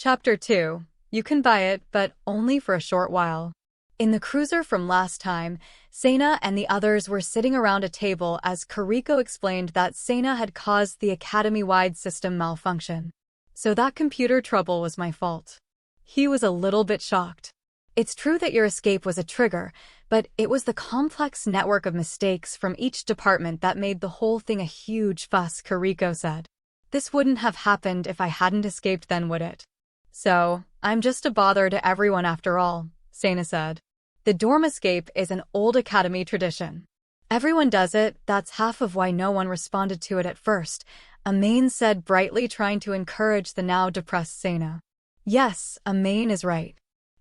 Chapter 2. You can buy it, but only for a short while. In the cruiser from last time, Sena and the others were sitting around a table as Kariko explained that Sena had caused the academy-wide system malfunction. So that computer trouble was my fault. He was a little bit shocked. It's true that your escape was a trigger, but it was the complex network of mistakes from each department that made the whole thing a huge fuss, Kariko said. This wouldn't have happened if I hadn't escaped then, would it? So, I'm just a bother to everyone after all, Sena said. The dorm escape is an old academy tradition. Everyone does it, that's half of why no one responded to it at first, Amain said brightly, trying to encourage the now depressed Sena. Yes, Amain is right.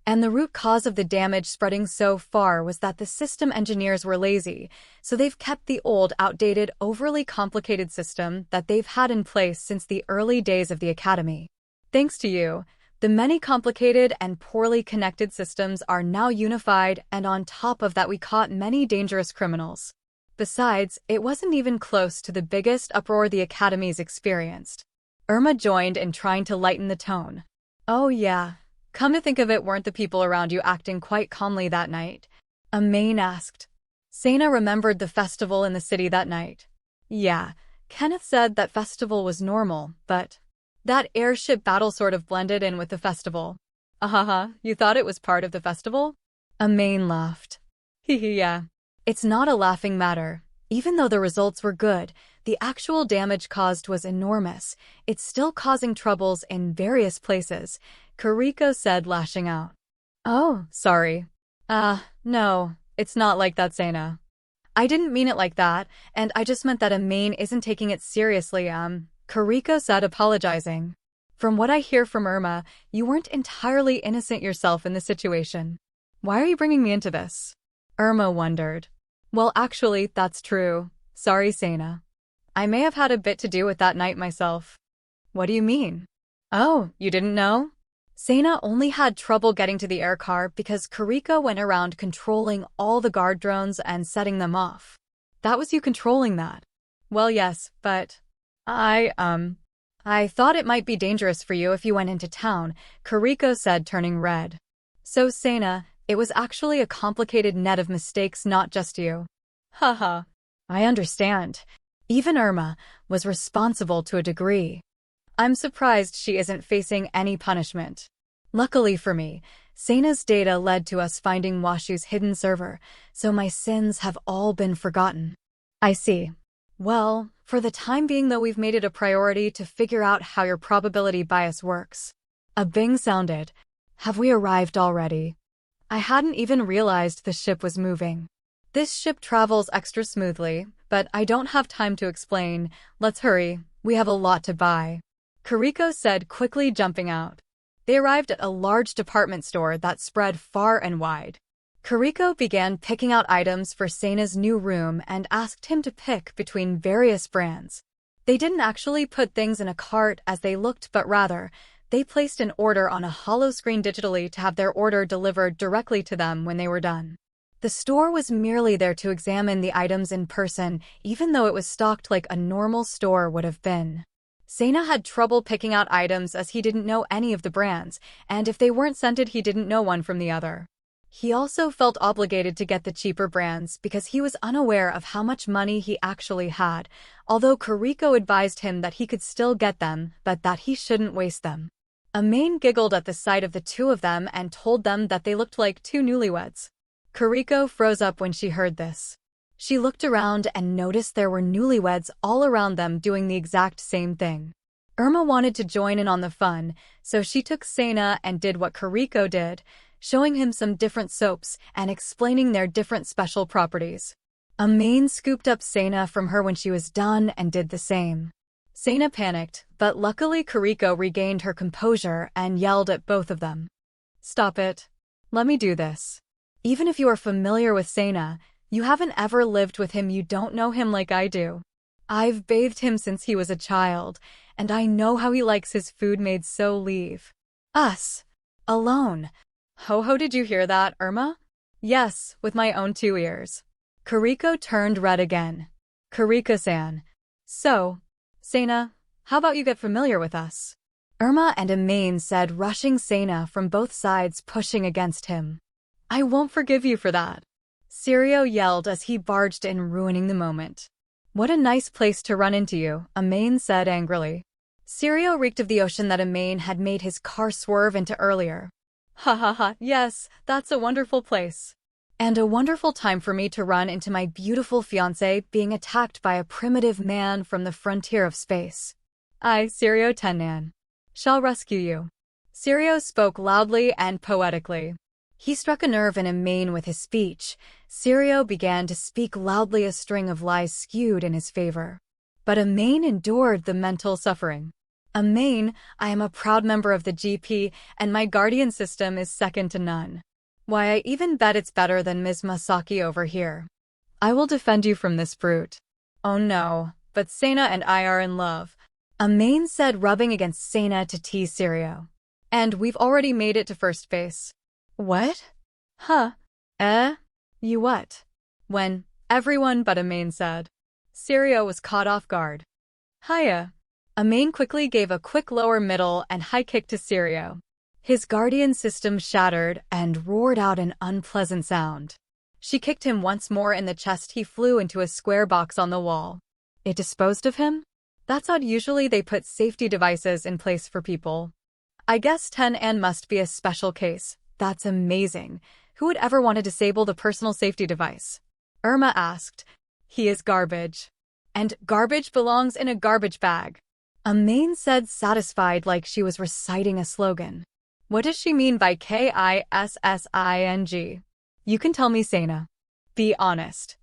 And the root cause of the damage spreading so far was that the system engineers were lazy, so they've kept the old, outdated, overly complicated system that they've had in place since the early days of the academy. Thanks to you, the many complicated and poorly connected systems are now unified, and on top of that we caught many dangerous criminals. Besides, it wasn't even close to the biggest uproar the academy's experienced. Irma joined in trying to lighten the tone. Oh yeah, come to think of it, weren't the people around you acting quite calmly that night? Amain asked. Sena remembered the festival in the city that night. Yeah, Kenneth said that festival was normal, but that airship battle sort of blended in with the festival. Ahaha, you thought it was part of the festival? Amain laughed. Hehe, yeah. It's not a laughing matter. Even though the results were good, the actual damage caused was enormous. It's still causing troubles in various places, Kariko said, lashing out. Oh, sorry. No, it's not like that, Sena. I didn't mean it like that, and I just meant that Amain isn't taking it seriously, Kariko said, apologizing. From what I hear from Irma, you weren't entirely innocent yourself in the situation. Why are you bringing me into this? Irma wondered. Well, actually, that's true. Sorry, Sena. I may have had a bit to do with that night myself. What do you mean? Oh, you didn't know? Sena only had trouble getting to the air car because Kariko went around controlling all the guard drones and setting them off. That was you controlling that? Well, yes, but I thought it might be dangerous for you if you went into town, Kariko said, turning red. So, Sena, it was actually a complicated net of mistakes, not just you. Haha. I understand. Even Irma was responsible to a degree. I'm surprised she isn't facing any punishment. Luckily for me, Sena's data led to us finding Washu's hidden server, so my sins have all been forgotten. I see. Well, for the time being though, we've made it a priority to figure out how your probability bias works. A bing sounded. Have we arrived already? I hadn't even realized the ship was moving. This ship travels extra smoothly, but I don't have time to explain. Let's hurry, we have a lot to buy. Kariko said, quickly jumping out. They arrived at a large department store that spread far and wide. Kariko began picking out items for Sena's new room and asked him to pick between various brands. They didn't actually put things in a cart as they looked, but rather, they placed an order on a hollow screen digitally to have their order delivered directly to them when they were done. The store was merely there to examine the items in person, even though it was stocked like a normal store would have been. Sena had trouble picking out items as he didn't know any of the brands, and if they weren't scented, he didn't know one from the other. He also felt obligated to get the cheaper brands because he was unaware of how much money he actually had, although Kariko advised him that he could still get them, but that he shouldn't waste them. Amain giggled at the sight of the two of them and told them that they looked like two newlyweds. Kariko froze up when she heard this. She looked around and noticed there were newlyweds all around them doing the exact same thing. Irma wanted to join in on the fun, so she took Sena and did what Kariko did, showing him some different soaps and explaining their different special properties. Amain scooped up Sena from her when she was done and did the same. Sena panicked, but luckily Kariko regained her composure and yelled at both of them. Stop it. Let me do this. Even if you are familiar with Sena, you haven't ever lived with him, you don't know him like I do. I've bathed him since he was a child, and I know how he likes his food made, so leave us alone. Ho, did you hear that, Irma? Yes, with my own 2 ears. Kariko turned red again. Kariko-san. So, Sena, how about you get familiar with us? Irma and Amain said, rushing Sena from both sides, pushing against him. I won't forgive you for that. Sirio yelled as he barged in, ruining the moment. What a nice place to run into you, Amain said angrily. Sirio reeked of the ocean that Amain had made his car swerve into earlier. Ha ha ha, yes, that's a wonderful place. And a wonderful time for me to run into my beautiful fiancé being attacked by a primitive man from the frontier of space. I, Sirio Tennan, shall rescue you. Sirio spoke loudly and poetically. He struck a nerve in Amain with his speech. Sirio began to speak loudly, a string of lies skewed in his favor. But Amain endured the mental suffering. Amain, I am a proud member of the GP, and my guardian system is second to none. Why, I even bet it's better than Ms. Masaki over here. I will defend you from this brute. Oh no, but Sena and I are in love, Amain said, rubbing against Sena to tease Sirio. And we've already made it to first base. What? Huh? You what? When everyone but Amain said. Sirio was caught off guard. Hiya. Amain quickly gave a quick lower middle and high kick to Sirio. His guardian system shattered and roared out an unpleasant sound. She kicked him once more in the chest. He flew into a square box on the wall. It disposed of him? That's odd. Usually they put safety devices in place for people. I guess 10N must be a special case. That's amazing. Who would ever want to disable the personal safety device? Irma asked. He is garbage. And garbage belongs in a garbage bag. Amain said, satisfied, like she was reciting a slogan. What does she mean by KISSING? You can tell me, Sena. Be honest.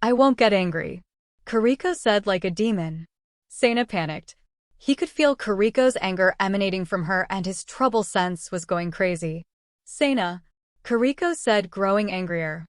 I won't get angry. Kariko said, like a demon. Sena panicked. He could feel Kariko's anger emanating from her, and his trouble sense was going crazy. Sena, Kariko said, growing angrier.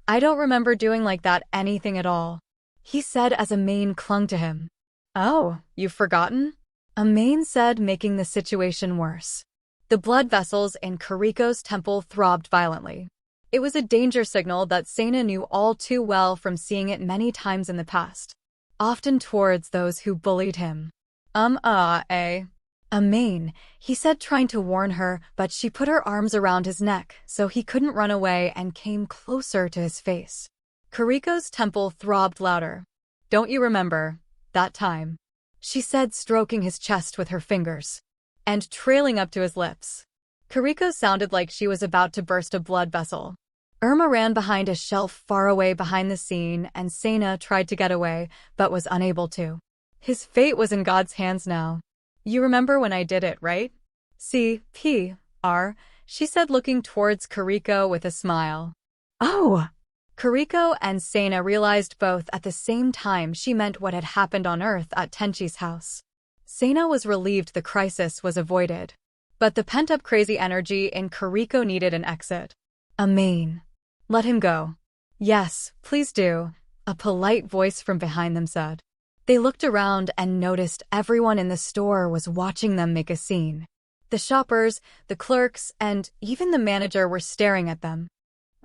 I don't remember doing like that anything at all, he said as Amain clung to him. Oh, you've forgotten? Amain said, making the situation worse. The blood vessels in Kariko's temple throbbed violently. It was a danger signal that Sena knew all too well from seeing it many times in the past, often towards those who bullied him. Amain, he said, trying to warn her, but she put her arms around his neck so he couldn't run away and came closer to his face. Kariko's temple throbbed louder. Don't you remember that time? She said, stroking his chest with her fingers and trailing up to his lips. Kariko sounded like she was about to burst a blood vessel. Irma ran behind a shelf far away behind the scene, and Sena tried to get away, but was unable to. His fate was in God's hands now. You remember when I did it, right? CPR, she said, looking towards Kariko with a smile. Oh! Kariko and Sena realized both at the same time she meant what had happened on Earth at Tenchi's house. Sena was relieved the crisis was avoided, but the pent-up crazy energy in Kariko needed an exit. Amain. Let him go. Yes, please do, a polite voice from behind them said. They looked around and noticed everyone in the store was watching them make a scene. The shoppers, the clerks, and even the manager were staring at them.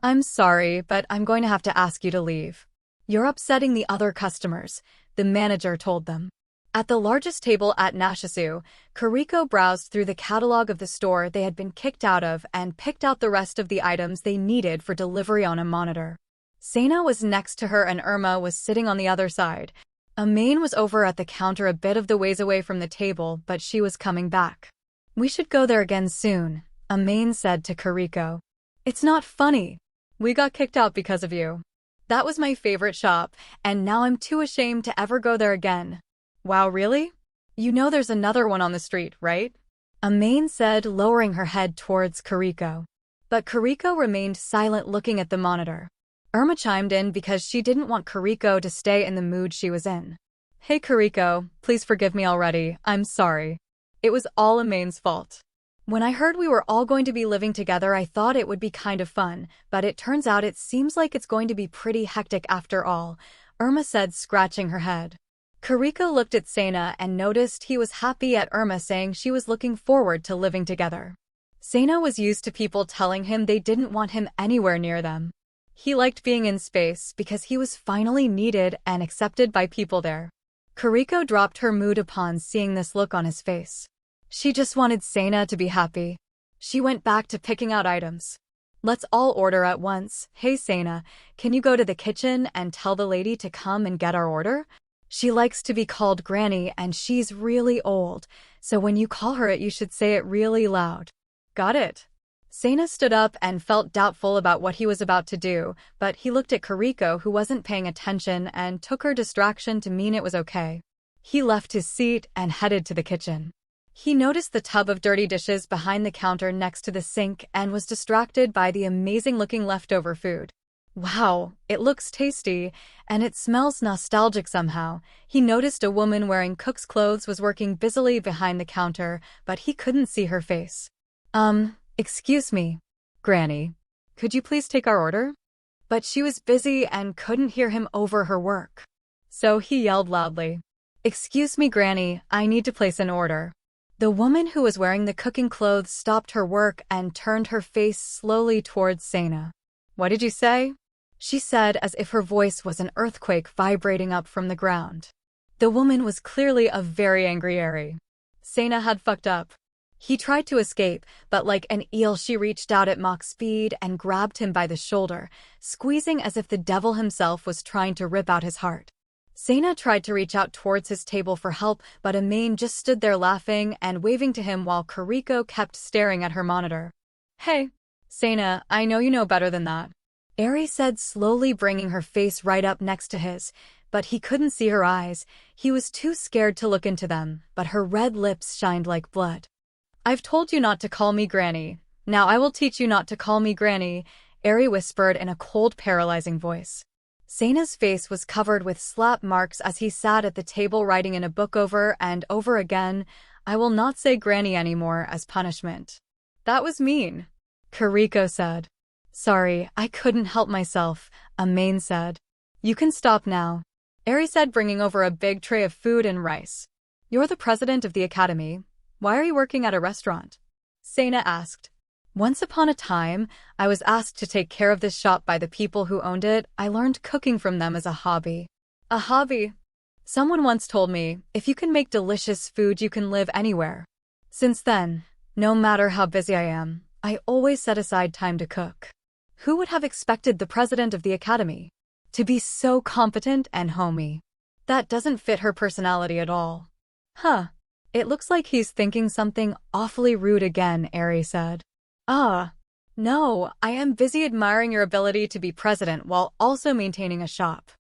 I'm sorry, but I'm going to have to ask you to leave. You're upsetting the other customers, the manager told them. At the largest table at Nashisu, Kariko browsed through the catalog of the store they had been kicked out of and picked out the rest of the items they needed for delivery on a monitor. Sena was next to her and Irma was sitting on the other side. Amain was over at the counter a bit of the ways away from the table, but she was coming back. We should go there again soon, Amain said to Kariko. It's not funny. We got kicked out because of you. That was my favorite shop, and now I'm too ashamed to ever go there again. Wow, really? You know there's another one on the street, right? Amain said, lowering her head towards Kariko. But Kariko remained silent, looking at the monitor. Irma chimed in because she didn't want Kariko to stay in the mood she was in. Hey Kariko, please forgive me already, I'm sorry. It was all Amain's fault. When I heard we were all going to be living together, I thought it would be kind of fun, but it turns out it seems like it's going to be pretty hectic after all, Irma said, scratching her head. Kariko looked at Sena and noticed he was happy at Irma saying she was looking forward to living together. Sena was used to people telling him they didn't want him anywhere near them. He liked being in space because he was finally needed and accepted by people there. Kariko dropped her mood upon seeing this look on his face. She just wanted Sana to be happy. She went back to picking out items. Let's all order at once. Hey Sana, can you go to the kitchen and tell the lady to come and get our order? She likes to be called Granny and she's really old, so when you call her you should say it really loud. Got it. Sana stood up and felt doubtful about what he was about to do, but he looked at Kariko who wasn't paying attention and took her distraction to mean it was okay. He left his seat and headed to the kitchen. He noticed the tub of dirty dishes behind the counter next to the sink and was distracted by the amazing-looking leftover food. Wow, it looks tasty, and it smells nostalgic somehow. He noticed a woman wearing cook's clothes was working busily behind the counter, but he couldn't see her face. Excuse me, Granny. Could you please take our order? But she was busy and couldn't hear him over her work. So he yelled loudly. Excuse me, Granny, I need to place an order. The woman who was wearing the cooking clothes stopped her work and turned her face slowly towards Sana. What did you say? She said as if her voice was an earthquake vibrating up from the ground. The woman was clearly a very angry Eri. Sana had fucked up. He tried to escape, but like an eel she reached out at Mach speed and grabbed him by the shoulder, squeezing as if the devil himself was trying to rip out his heart. Sana tried to reach out towards his table for help, but Amain just stood there laughing and waving to him while Kariko kept staring at her monitor. Hey, Sana, I know you know better than that. Eri said slowly, bringing her face right up next to his, but he couldn't see her eyes. He was too scared to look into them, but her red lips shined like blood. I've told you not to call me Granny. Now I will teach you not to call me Granny, Eri whispered in a cold, paralyzing voice. Sana's face was covered with slap marks as he sat at the table writing in a book over and over again, I will not say Granny anymore as punishment. That was mean, Kariko said. Sorry, I couldn't help myself, Amain said. You can stop now, Eri said, bringing over a big tray of food and rice. You're the president of the academy. Why are you working at a restaurant? Sana asked. Once upon a time, I was asked to take care of this shop by the people who owned it. I learned cooking from them as a hobby. A hobby? Someone once told me, if you can make delicious food, you can live anywhere. Since then, no matter how busy I am, I always set aside time to cook. Who would have expected the president of the academy to be so competent and homey? That doesn't fit her personality at all. Huh. It looks like he's thinking something awfully rude again, Eri said. No, I am busy admiring your ability to be president while also maintaining a shop.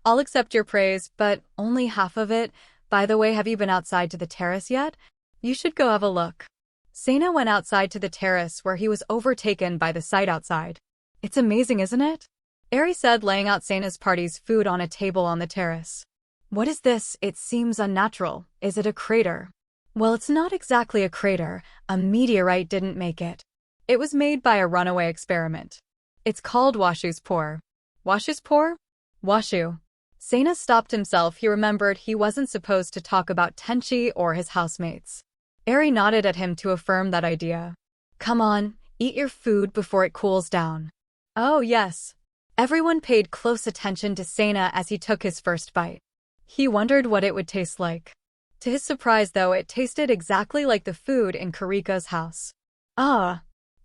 I'll accept your praise, but only half of it. By the way, have you been outside to the terrace yet? You should go have a look. Sana went outside to the terrace where he was overtaken by the sight outside. It's amazing, isn't it? Eri said, laying out Sana's party's food on a table on the terrace. What is this? It seems unnatural. Is it a crater? Well, it's not exactly a crater. A meteorite didn't make it. It was made by a runaway experiment. It's called Washu's Pour. Washu's Pour? Washu. Sana stopped himself. He remembered he wasn't supposed to talk about Tenchi or his housemates. Eri nodded at him to affirm that idea. Come on, eat your food before it cools down. Oh, yes. Everyone paid close attention to Sana as he took his first bite. He wondered what it would taste like. To his surprise, though, it tasted exactly like the food in Kariko's house.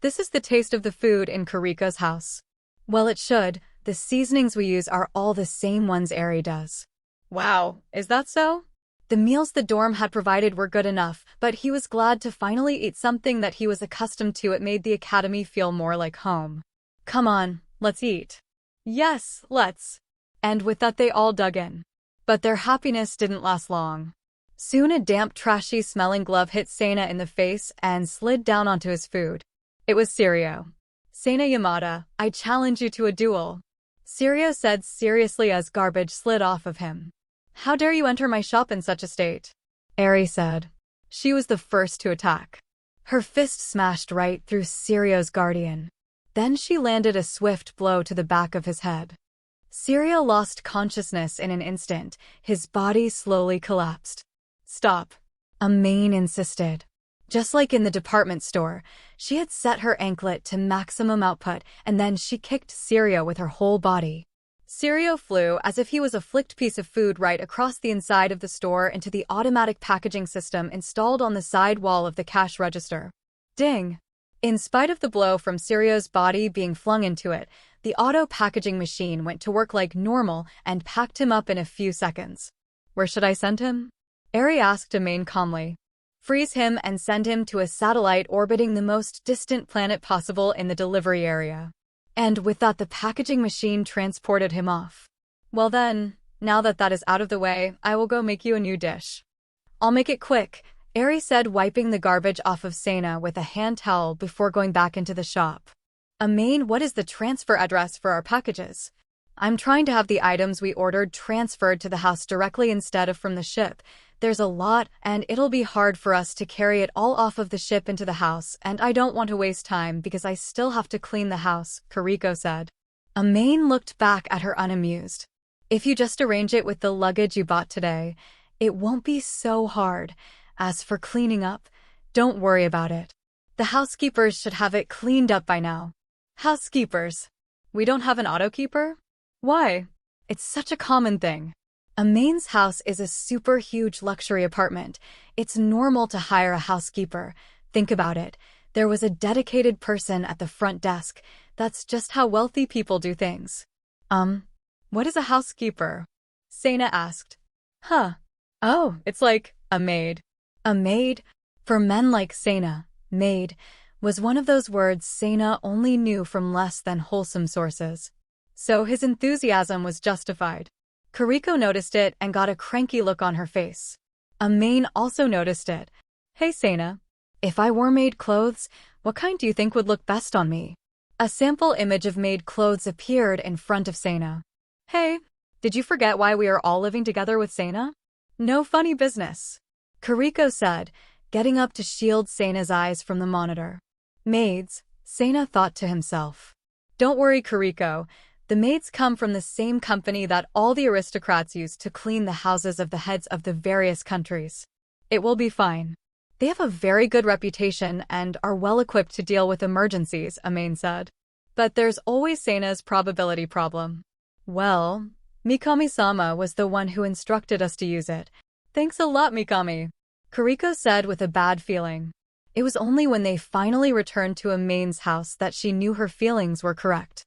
This is the taste of the food in Kariko's house. Well, it should. The seasonings we use are all the same ones Eri does. Wow, is that so? The meals the dorm had provided were good enough, but he was glad to finally eat something that he was accustomed to. It made the academy feel more like home. Come on, let's eat. Yes, let's. And with that they all dug in. But their happiness didn't last long. Soon a damp, trashy-smelling glove hit Sana in the face and slid down onto his food. It was Sirio. Sana Yamada, I challenge you to a duel. Sirio said seriously as garbage slid off of him. How dare you enter my shop in such a state? Eri said. She was the first to attack. Her fist smashed right through Sirio's guardian. Then she landed a swift blow to the back of his head. Sirio lost consciousness in an instant. His body slowly collapsed. Stop, Amain insisted. Just like in the department store, she had set her anklet to maximum output and then she kicked Sirio with her whole body. Sirio flew as if he was a flicked piece of food right across the inside of the store into the automatic packaging system installed on the side wall of the cash register. Ding! In spite of the blow from Sirio's body being flung into it, the auto packaging machine went to work like normal and packed him up in a few seconds. Where should I send him? Eri asked Amain calmly. Freeze him and send him to a satellite orbiting the most distant planet possible in the delivery area. And with that, the packaging machine transported him off. Well then, now that that is out of the way, I will go make you a new dish. I'll make it quick, Eri said, wiping the garbage off of Sena with a hand towel before going back into the shop. Amain, what is the transfer address for our packages? I'm trying to have the items we ordered transferred to the house directly instead of from the ship. There's a lot, and it'll be hard for us to carry it all off of the ship into the house, and I don't want to waste time because I still have to clean the house, Kariko said. Amain looked back at her unamused. If you just arrange it with the luggage you bought today, it won't be so hard. As for cleaning up, don't worry about it. The housekeepers should have it cleaned up by now. Housekeepers? We don't have an autokeeper? Why? It's such a common thing. Amain's house is a super huge luxury apartment. It's normal to hire a housekeeper. Think about it. There was a dedicated person at the front desk. That's just how wealthy people do things. What is a housekeeper? Sena asked. Huh. Oh, it's like a maid. A maid? For men like Sena, maid was one of those words Sena only knew from less than wholesome sources. So his enthusiasm was justified. Kariko noticed it and got a cranky look on her face. Amain also noticed it. Hey Sena, if I wore maid clothes, what kind do you think would look best on me? A sample image of maid clothes appeared in front of Sena. Hey, did you forget why we are all living together with Sena? No funny business, Kariko said, getting up to shield Sena's eyes from the monitor. Maids, Sena thought to himself. Don't worry, Kariko. The maids come from the same company that all the aristocrats use to clean the houses of the heads of the various countries. It will be fine. They have a very good reputation and are well equipped to deal with emergencies, Amain said. But there's always Sena's probability problem. Well, Mikami-sama was the one who instructed us to use it. Thanks a lot, Mikami, Kariko said with a bad feeling. It was only when they finally returned to Amain's house that she knew her feelings were correct.